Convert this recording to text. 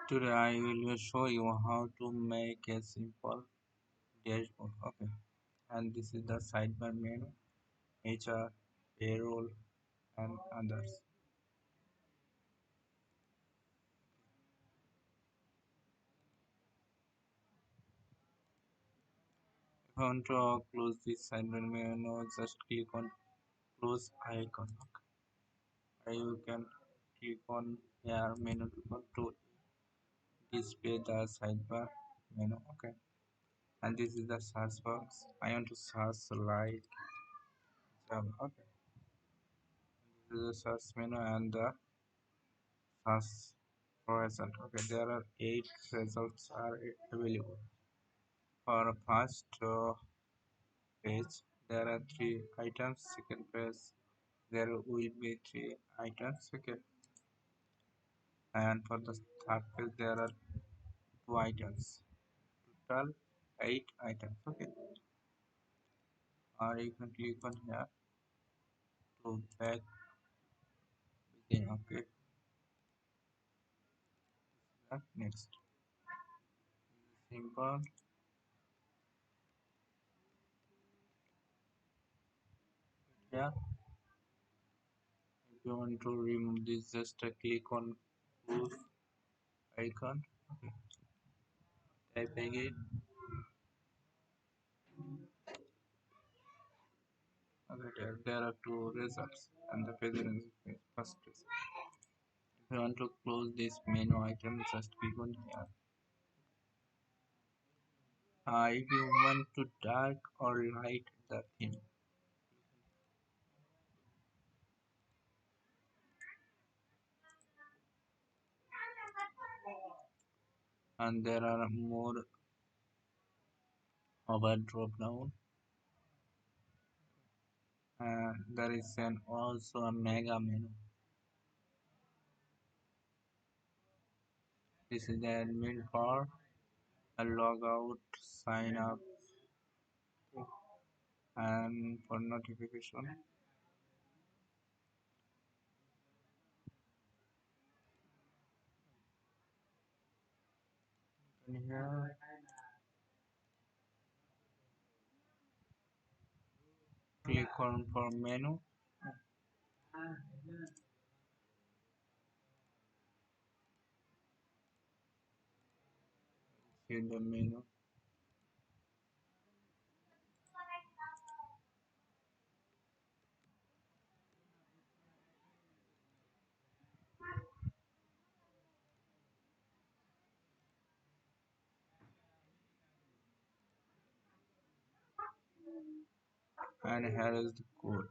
Today I will show you how to make a simple dashboard. Okay, and this is the sidebar menu, HR, payroll, and others. If you want to close this sidebar menu, just click on close icon. Okay, or you can click on here menu to display the sidebar menu. Okay, and this is the search box. I want to search like Java. Okay, this is the search menu and the search result. Okay, there are 8 results are available. For first page, there are 3 items. Second page, there will be 3 items. Okay, and for the third page, there are 2 items. Total 8 items. Okay, or you can click on here to back begin. Okay, next. Simple. Yeah, if you want to remove this, just click on close icon. Okay, type again. Okay, there are 2 results and the page is first result. If you want to close this menu item, just click on here. If you want to dark or light the theme, and there are more over drop down, and there is an also a mega menu. This is the admin bar, a logout, sign up, and for notification. And here, click on for menu. See the menu. And here is the code.